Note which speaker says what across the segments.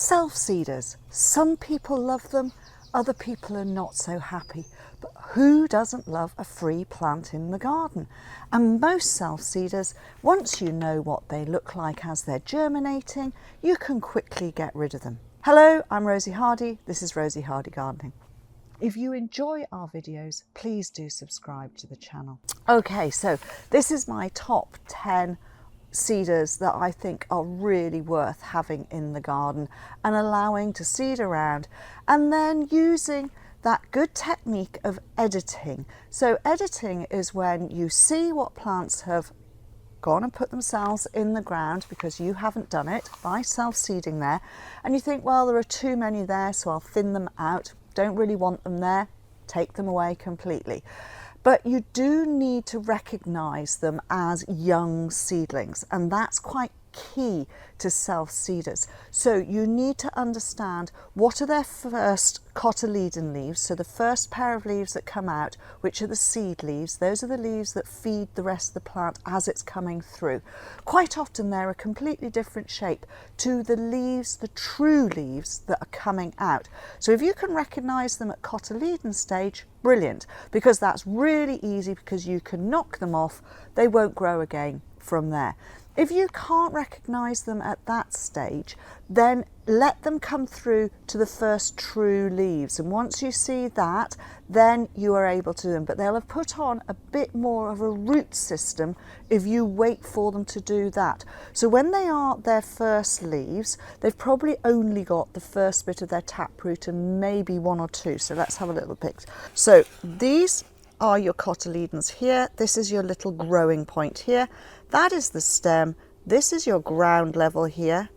Speaker 1: Self-seeders. Some people love them, other people are not so happy. But who doesn't love a free plant in the garden? And most self-seeders, once you know what they look like as they're germinating, you can quickly get rid of them. Hello, I'm Rosie Hardy. This is Rosie Hardy Gardening. If you enjoy our videos, please do subscribe to the channel. Okay, so this is my top 10 seeders that I think are really worth having in the garden and allowing to seed around, and then using that good technique of editing. So editing is when you see what plants have gone and put themselves in the ground because you haven't done it by self-seeding there, and you think, well, there are too many there, so I'll thin them out. Don't really want them there, take them away completely. But you do need to recognise them as young seedlings, and that's quite key to self-seeders. So you need to understand what are their first cotyledon leaves, so the first pair of leaves that come out, which are the seed leaves. Those are the leaves that feed the rest of the plant as it's coming through. Quite often they're a completely different shape to the leaves, the true leaves that are coming out. So if you can recognise them at cotyledon stage, brilliant, because that's really easy because you can knock them off, they won't grow again from there. If you can't recognise them at that stage, then let them come through to the first true leaves, and once you see that, then you are able to do them, but they'll have put on a bit more of a root system if you wait for them to do that. So when they are their first leaves, they've probably only got the first bit of their taproot and maybe one or two. So let's have a little pick. So these are your cotyledons here. This is your little growing point here. That is the stem. This is your ground level here.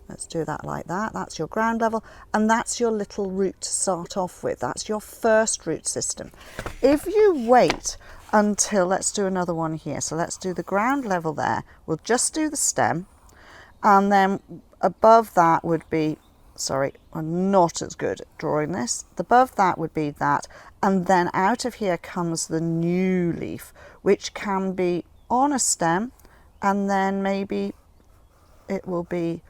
Speaker 1: Let's do that like that. That's your ground level, and that's your little root to start off with. That's your first root system. If you wait until, let's do another one here. So let's do the ground level there. We'll just do the stem, and then above that would be, sorry, I'm not as good at drawing this. Above that would be that, and then out of here comes the new leaf, which can be on a stem, and then maybe it will be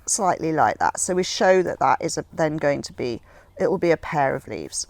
Speaker 1: slightly like that. So we show that that is then going to be, it will be a pair of leaves.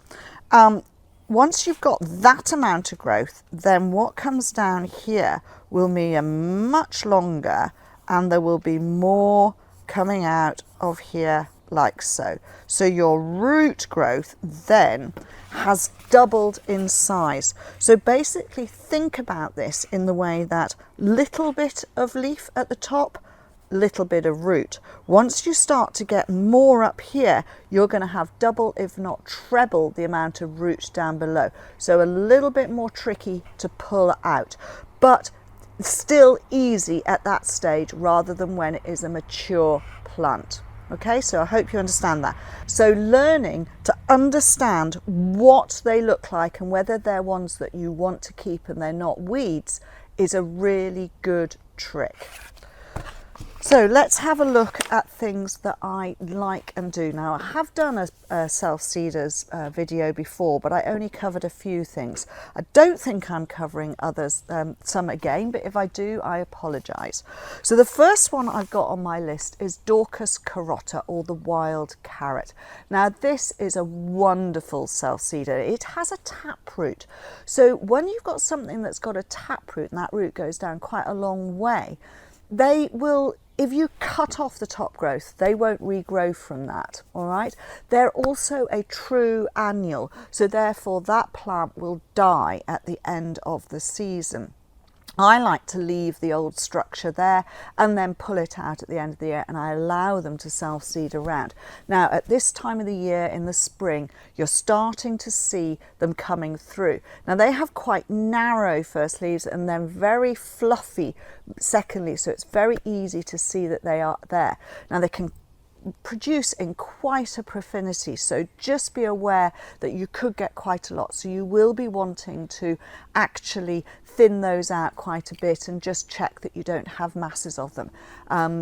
Speaker 1: Once you've got that amount of growth, then what comes down here will be a much longer, and there will be more coming out of here like so. So your root growth then has doubled in size. So basically think about this in the way that little bit of leaf at the top, little bit of root. Once you start to get more up here, you're going to have double, if not treble, the amount of root down below. So a little bit more tricky to pull out, but still easy at that stage rather than when it is a mature plant. Okay, so I hope you understand that. So learning to understand what they look like and whether they're ones that you want to keep and they're not weeds is a really good trick. So let's have a look at things that I like and do. Now, I have done a self-seeders video before, but I only covered a few things. I don't think I'm covering others, some again, but if I do, I apologise. So the first one I've got on my list is Daucus carota, or the wild carrot. Now, this is a wonderful self-seeder. It has a taproot. So when you've got something that's got a taproot and that root goes down quite a long way, they will, if you cut off the top growth, they won't regrow from that, all right? They're also a true annual, so therefore that plant will die at the end of the season. I like to leave the old structure there and then pull it out at the end of the year, and I allow them to self-seed around. Now, at this time of the year in the spring, you're starting to see them coming through. Now, they have quite narrow first leaves and then very fluffy second leaves, so it's very easy to see that they are there. Now, they can produce in quite a profinity, so just be aware that you could get quite a lot, so you will be wanting to actually thin those out quite a bit and just check that you don't have masses of them,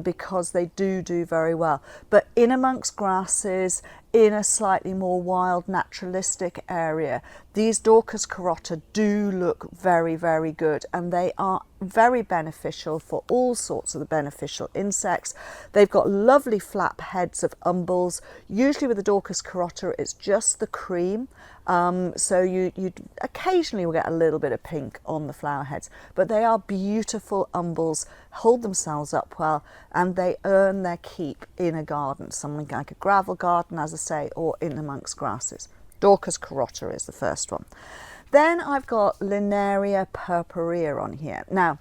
Speaker 1: because they do very well. But in amongst grasses, in a slightly more wild naturalistic area, these Daucus carota do look very, very good, and they are very beneficial for all sorts of the beneficial insects. They've got lovely flap heads of umbels. Usually with the Daucus carota, it's just the cream. So you occasionally will get a little bit of pink on the flower heads, but they are beautiful umbels, hold themselves up well, and they earn their keep in a garden, something like a gravel garden, as I say, or in amongst grasses. Daucus carota is the first one. Then I've got Linaria purpurea on here. Now,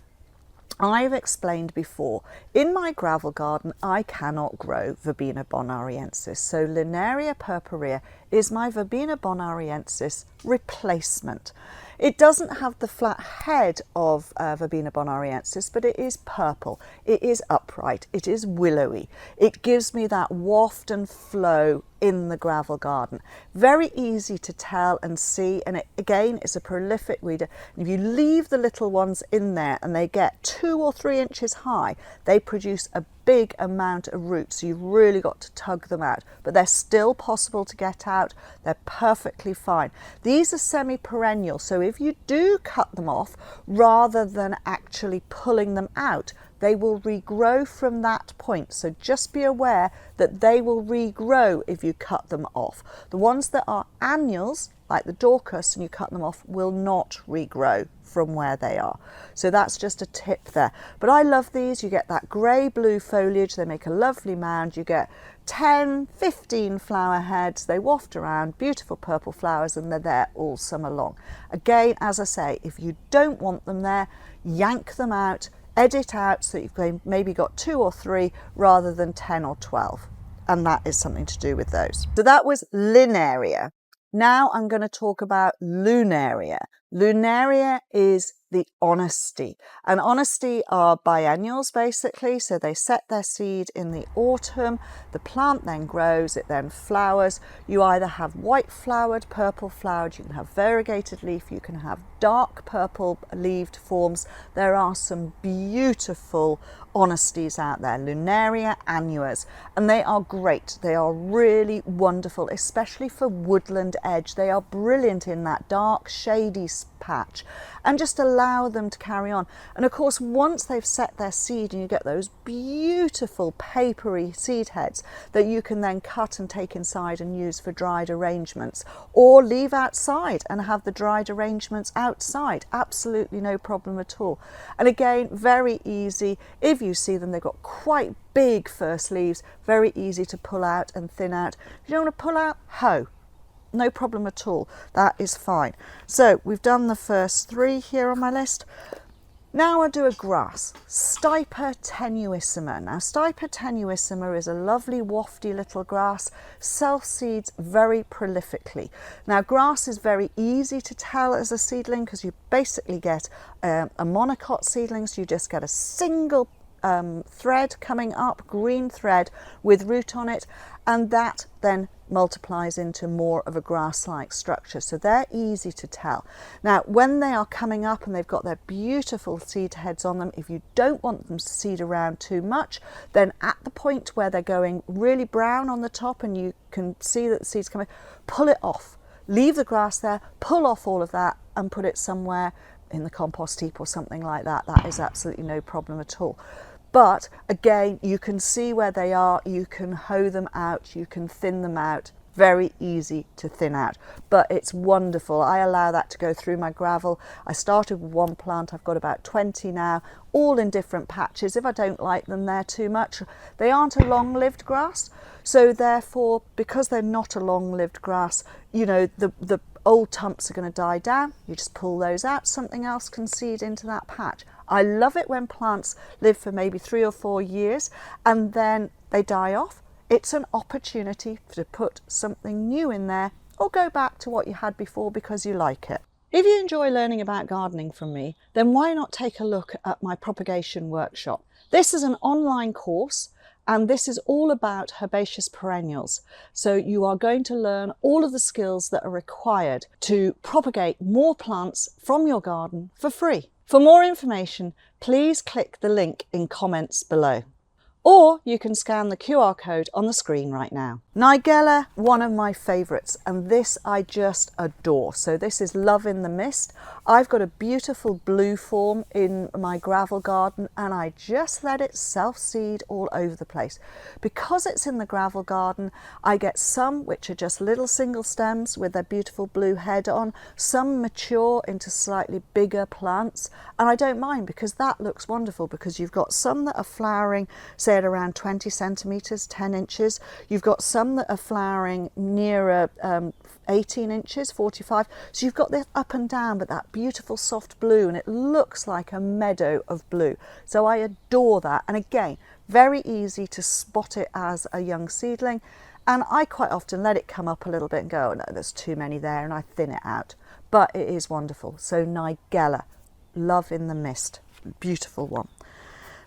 Speaker 1: I've explained before, in my gravel garden, I cannot grow Verbena bonariensis. So Linaria purpurea is my Verbena bonariensis replacement. It doesn't have the flat head of Verbena bonariensis, but it is purple, it is upright, it is willowy. It gives me that waft and flow in the gravel garden. Very easy to tell and see, and it again is a prolific weeder. If you leave the little ones in there and they get 2 or 3 inches high, they produce a big amount of roots, so you've really got to tug them out, but they're still possible to get out. They're perfectly fine. These are semi-perennial, so if you do cut them off rather than actually pulling them out, they will regrow from that point. So just be aware that they will regrow if you cut them off. The ones that are annuals, like the Daucus, and you cut them off, will not regrow from where they are. So that's just a tip there. But I love these. You get that grey-blue foliage. They make a lovely mound. You get 10, 15 flower heads. They waft around, beautiful purple flowers, and they're there all summer long. Again, as I say, if you don't want them there, yank them out, edit out so you've maybe got 2 or 3 rather than 10 or 12. And that is something to do with those. So that was Linaria. Now I'm going to talk about Lunaria. Lunaria is the honesty, and honesty are biennials basically, so they set their seed in the autumn, the plant then grows, it then flowers. You either have white flowered, purple flowered, you can have variegated leaf, you can have dark purple leaved forms. There are some beautiful honesties out there, Lunaria annuas, and they are great. They are really wonderful, especially for woodland edge. They are brilliant in that dark shady patch, and just allow them to carry on. And of course, once they've set their seed and you get those beautiful papery seed heads that you can then cut and take inside and use for dried arrangements, or leave outside and have the dried arrangements outside, absolutely no problem at all. And again, very easy. If you see them, they've got quite big first leaves, very easy to pull out and thin out. If you don't want to pull out, hoe. No problem at all, that is fine. So we've done the first 3 here on my list. Now I'll do a grass, Stipa tenuissima. Now Stipa tenuissima is a lovely wafty little grass, self-seeds very prolifically. Now grass is very easy to tell as a seedling because you basically get a monocot seedling, so you just get a single thread coming up, green thread with root on it, and that then multiplies into more of a grass-like structure. So they're easy to tell. Now when they are coming up and they've got their beautiful seed heads on them, if you don't want them to seed around too much, then at the point where they're going really brown on the top and you can see that the seeds coming, pull it off. Leave the grass there, pull off all of that and put it somewhere in the compost heap or something like that. That is absolutely no problem at all. But again, you can see where they are, you can hoe them out, you can thin them out, very easy to thin out, but it's wonderful. I allow that to go through my gravel. I started with 1 plant, I've got about 20 now, all in different patches. If I don't like them there too much, they aren't a long-lived grass, so therefore, because they're not a long-lived grass, you know, the old tumps are going to die down. You just pull those out, something else can seed into that patch. I love it when plants live for maybe 3 or 4 years and then they die off. It's an opportunity to put something new in there or go back to what you had before because you like it. If you enjoy learning about gardening from me, then why not take a look at my propagation workshop? This is an online course, and this is all about herbaceous perennials. So you are going to learn all of the skills that are required to propagate more plants from your garden for free. For more information, please click the link in comments below. or you can scan the QR code on the screen right now. Nigella, one of my favourites, and this I just adore. So this is Love in the Mist. I've got a beautiful blue form in my gravel garden and I just let it self-seed all over the place. Because it's in the gravel garden, I get some which are just little single stems with their beautiful blue head on, some mature into slightly bigger plants, and I don't mind because that looks wonderful because you've got some that are flowering, say at around 20 centimetres, 10 inches. You've got some that are flowering nearer 18 inches, 45. So you've got this up and down, but that beautiful soft blue, and it looks like a meadow of blue. So I adore that. And again, very easy to spot it as a young seedling. And I quite often let it come up a little bit and go, oh no, there's too many there, and I thin it out. But it is wonderful. So Nigella, Love in the Mist, beautiful one.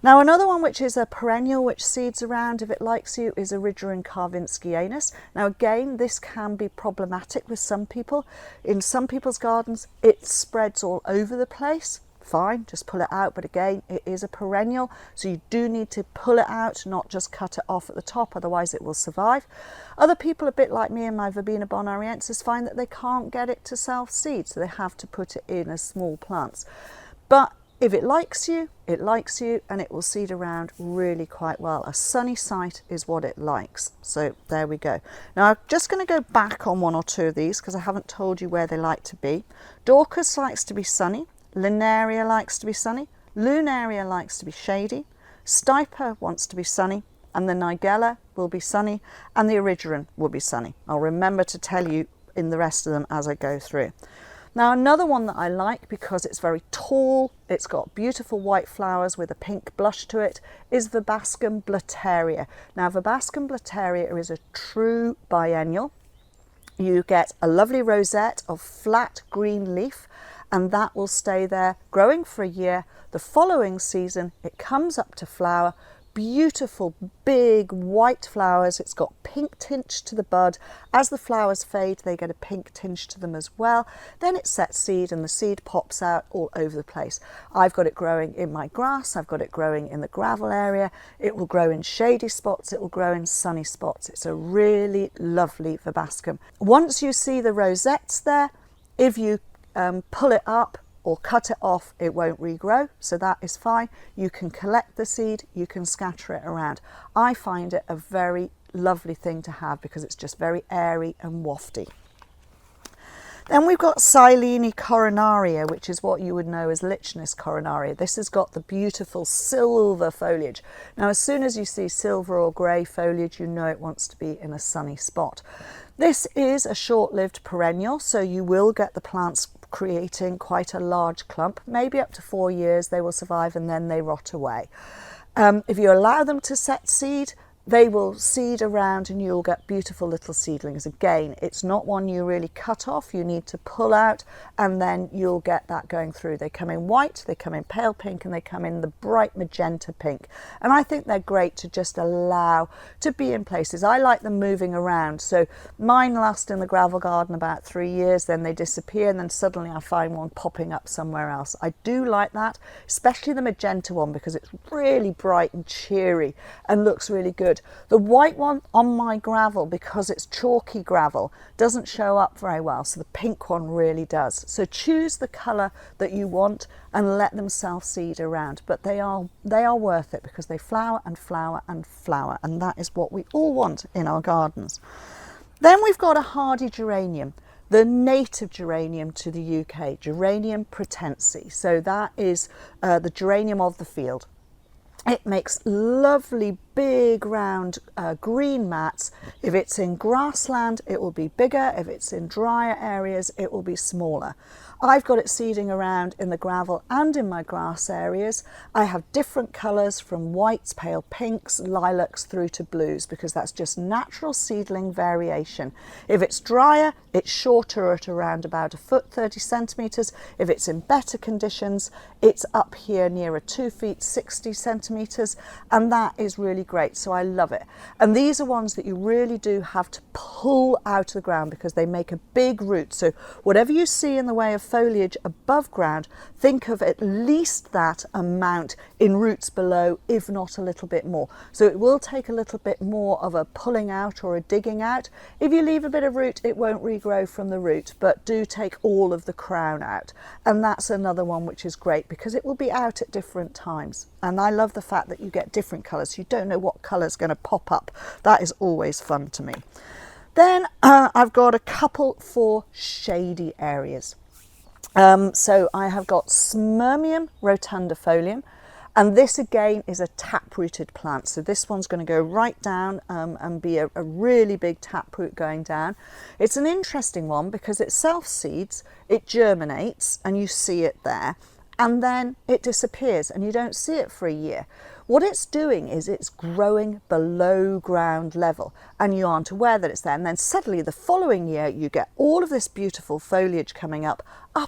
Speaker 1: Now another one which is a perennial which seeds around if it likes you is Erigeron karvinskianus. Now again, this can be problematic with some people. In some people's gardens it spreads all over the place. Fine, just pull it out, but again it is a perennial, so you do need to pull it out, not just cut it off at the top, otherwise it will survive. Other people, a bit like me and my Verbena bonariensis, find that they can't get it to self-seed, so they have to put it in as small plants. But if it likes you, and it will seed around really quite well. A sunny site is what it likes. So there we go. Now I'm just going to go back on one or two of these because I haven't told you where they like to be. Daucus likes to be sunny. Linaria likes to be sunny. Lunaria likes to be shady. Stipa wants to be sunny. And the Nigella will be sunny. And the Erigeron will be sunny. I'll remember to tell you in the rest of them as I go through. Now another one that I like because it's very tall, it's got beautiful white flowers with a pink blush to it, is Verbascum blattaria. Now Verbascum blattaria is a true biennial. You get a lovely rosette of flat green leaf and that will stay there growing for a year. The following season it comes up to flower. Beautiful big white flowers. It's got pink tinge to the bud. As the flowers fade they get a pink tinge to them as well. Then it sets seed and the seed pops out all over the place. I've got it growing in my grass, I've got it growing in the gravel area, it will grow in shady spots, it will grow in sunny spots. It's a really lovely Verbascum. Once you see the rosettes there, if you pull it up or cut it off, it won't regrow, so that is fine. You can collect the seed, you can scatter it around. I find it a very lovely thing to have because it's just very airy and wafty. Then we've got Silene coronaria, which is what you would know as Lichnus coronaria. This has got the beautiful silver foliage. Now as soon as you see silver or grey foliage, you know it wants to be in a sunny spot. This is a short-lived perennial, so you will get the plants creating quite a large clump. Maybe up to 4 years they will survive and then they rot away. If you allow them to set seed, they will seed around and you'll get beautiful little seedlings. Again, it's not one you really cut off, you need to pull out and then you'll get that going through. They come in white, they come in pale pink, and they come in the bright magenta pink. And I think they're great to just allow to be in places. I like them moving around. So mine last in the gravel garden about 3 years, then they disappear, and then suddenly I find one popping up somewhere else. I do like that, especially the magenta one, because it's really bright and cheery and looks really good. The white one on my gravel, because it's chalky gravel, doesn't show up very well, so the pink one really does. So choose the colour that you want and let them self-seed around, but they are worth it because they flower and flower and flower, and that is what we all want in our gardens. Then we've got a hardy geranium, the native geranium to the UK, Geranium pratense. So that is the geranium of the field. It makes lovely big round green mats. If it's in grassland it will be bigger, if it's in drier areas it will be smaller. I've got it seeding around in the gravel and in my grass areas. I have different colours from whites, pale pinks, lilacs through to blues because that's just natural seedling variation. If it's drier it's shorter at around about a foot, 30 centimetres. If it's in better conditions it's up here nearer 2 feet, 60 centimetres, and that is really really great, so I love it. And these are ones that you really do have to pull out of the ground because they make a big root. So whatever you see in the way of foliage above ground, think of at least that amount in roots below, if not a little bit more. So it will take a little bit more of a pulling out or a digging out. If you leave a bit of root, it won't regrow from the root, but do take all of the crown out. And that's another one which is great because it will be out at different times. And I love the fact that you get different colours. You don't know what colour is going to pop up. That is always fun to me. Then I've got a couple for shady areas. So I have got Smyrnium rotundifolium, and this again is a tap-rooted plant. So this one's going to go right down and be a really big taproot going down. It's an interesting one because it self-seeds, it germinates, and you see it there, and then it disappears and you don't see it for a year. What it's doing is it's growing below ground level and you aren't aware that it's there. And then suddenly the following year you get all of this beautiful foliage coming up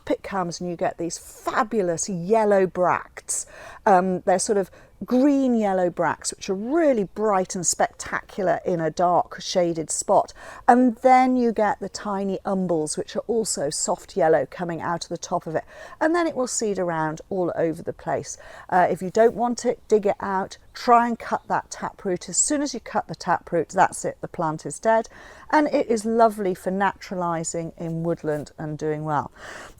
Speaker 1: it comes, and you get these fabulous yellow bracts. They're sort of green yellow bracts which are really bright and spectacular in a dark shaded spot, and then you get the tiny umbels which are also soft yellow coming out of the top of it, and then it will seed around all over the place. If you don't want it, dig it out, try and cut that taproot. As soon as you cut the taproot, that's it, the plant is dead, and it is lovely for naturalising in woodland and doing well.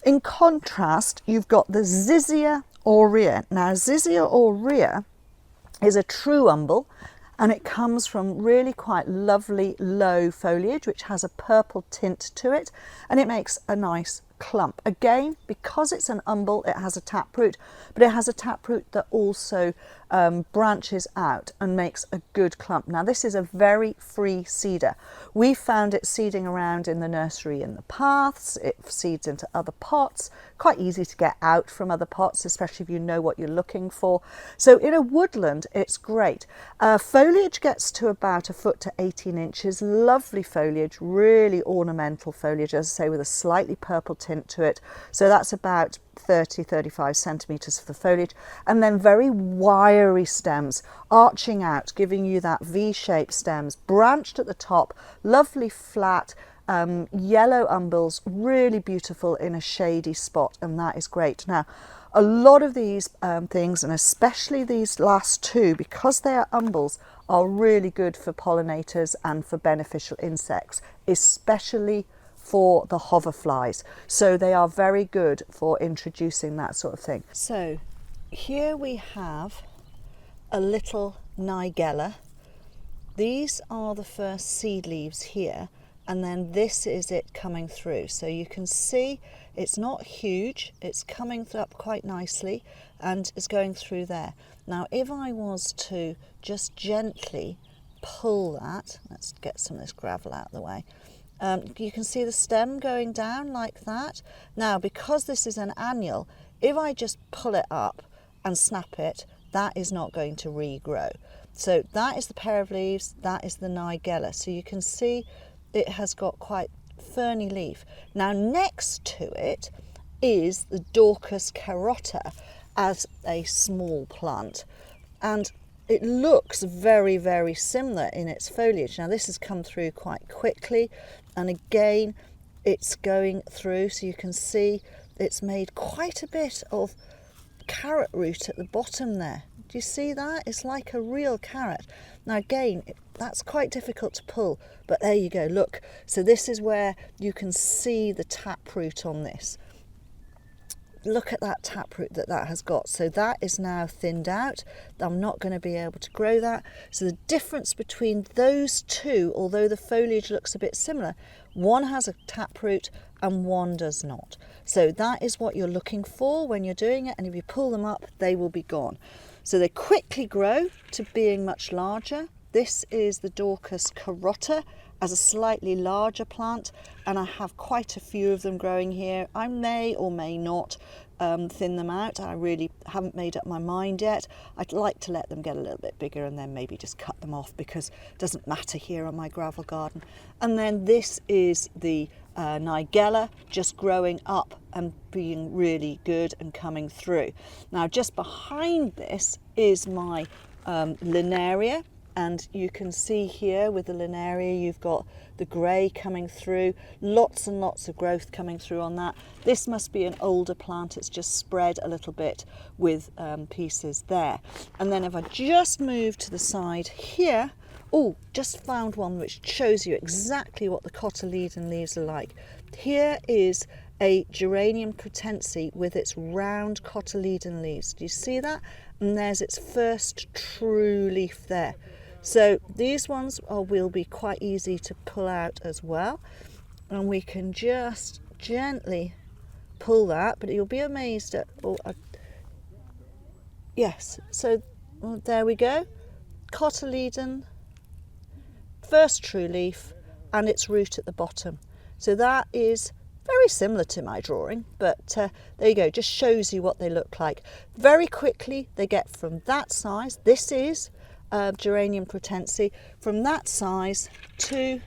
Speaker 1: In contrast, you've got the Zizia aurea. Now Zizia aurea is a true umbel, and it comes from really quite lovely low foliage which has a purple tint to it, and it makes a nice clump. Again, because it's an umbel, it has a taproot, but it has a taproot that also branches out and makes a good clump. Now this is a very free seeder. We found it seeding around in the nursery in the paths. It seeds into other pots, quite easy to get out from other pots, especially if you know what you're looking for. So in a woodland it's great. Foliage gets to about 1 foot to 18 inches, lovely foliage, really ornamental foliage, as I say, with a slightly purple tint to it. So that's about 30-35 centimetres for the foliage, and then very wiry stems arching out, giving you that V-shaped stems, branched at the top, lovely flat yellow umbels, really beautiful in a shady spot, and that is great. Now a lot of these things, and especially these last two, because they are umbels, are really good for pollinators and for beneficial insects, especially for the hoverflies. So they are very good for introducing that sort of thing. So here we have a little Nigella. These are the first seed leaves here, and then this is it coming through. So you can see it's not huge, it's coming up quite nicely and it's going through there. Now if I was to just gently pull that, let's get some of this gravel out of the way, you can see the stem going down like that. Now because this is an annual, if I just pull it up and snap it, that is not going to regrow. So that is the pair of leaves, that is the Nigella. So you can see it has got quite ferny leaf. Now next to it is the Daucus carota as a small plant, and it looks very, very similar in its foliage. Now this has come through quite quickly, and again it's going through, so you can see it's made quite a bit of carrot root at the bottom there. Do you see that? It's like a real carrot. Now again, that's quite difficult to pull, but there you go, look. So this is where you can see the taproot on this. Look at that taproot that has got. So that is now thinned out. I'm not going to be able to grow that. So the difference between those two, although the foliage looks a bit similar, one has a taproot and one does not. So that is what you're looking for when you're doing it, and if you pull them up, they will be gone. So they quickly grow to being much larger. This is the Daucus carota as a slightly larger plant, and I have quite a few of them growing here. I may or may not thin them out. I really haven't made up my mind yet. I'd like to let them get a little bit bigger and then maybe just cut them off, because it doesn't matter here on my gravel garden. And then this is the Nigella, just growing up and being really good and coming through. Now just behind this is my Linaria, And you can see here with the Linaria, you've got the grey coming through, lots and lots of growth coming through on that. This must be an older plant, it's just spread a little bit with pieces there. And then if I just move to the side here, oh, just found one which shows you exactly what the cotyledon leaves are like. Here is a Geranium pratense with its round cotyledon leaves. Do you see that? And there's its first true leaf there. So these ones will be quite easy to pull out as well. And we can just gently pull that, but you'll be amazed at, yes, so there we go. Cotyledon, first true leaf, and its root at the bottom. So that is very similar to my drawing, but there you go, just shows you what they look like. Very quickly they get from that size, this is Geranium pratense, from that size to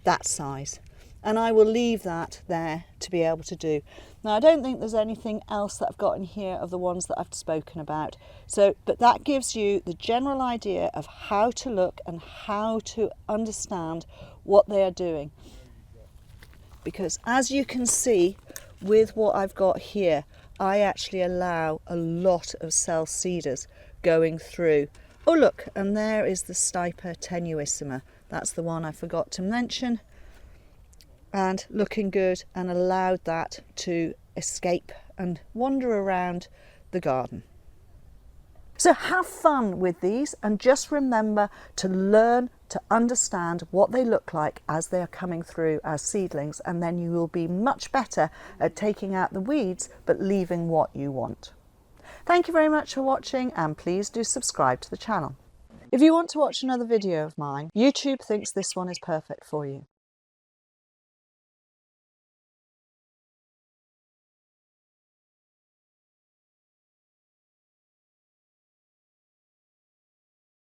Speaker 1: that size. And I will leave that there to be able to do. Now I don't think there's anything else that I've got in here of the ones that I've spoken about. So, but that gives you the general idea of how to look and how to understand what they are doing. Because as you can see with what I've got here, I actually allow a lot of cell seeders going through. Oh look, and there is the Stipa tenuissima. That's the one I forgot to mention. And looking good, and allowed that to escape and wander around the garden. So have fun with these and just remember to learn to understand what they look like as they are coming through as seedlings, and then you will be much better at taking out the weeds but leaving what you want. Thank you very much for watching, and please do subscribe to the channel. If you want to watch another video of mine, YouTube thinks this one is perfect for you.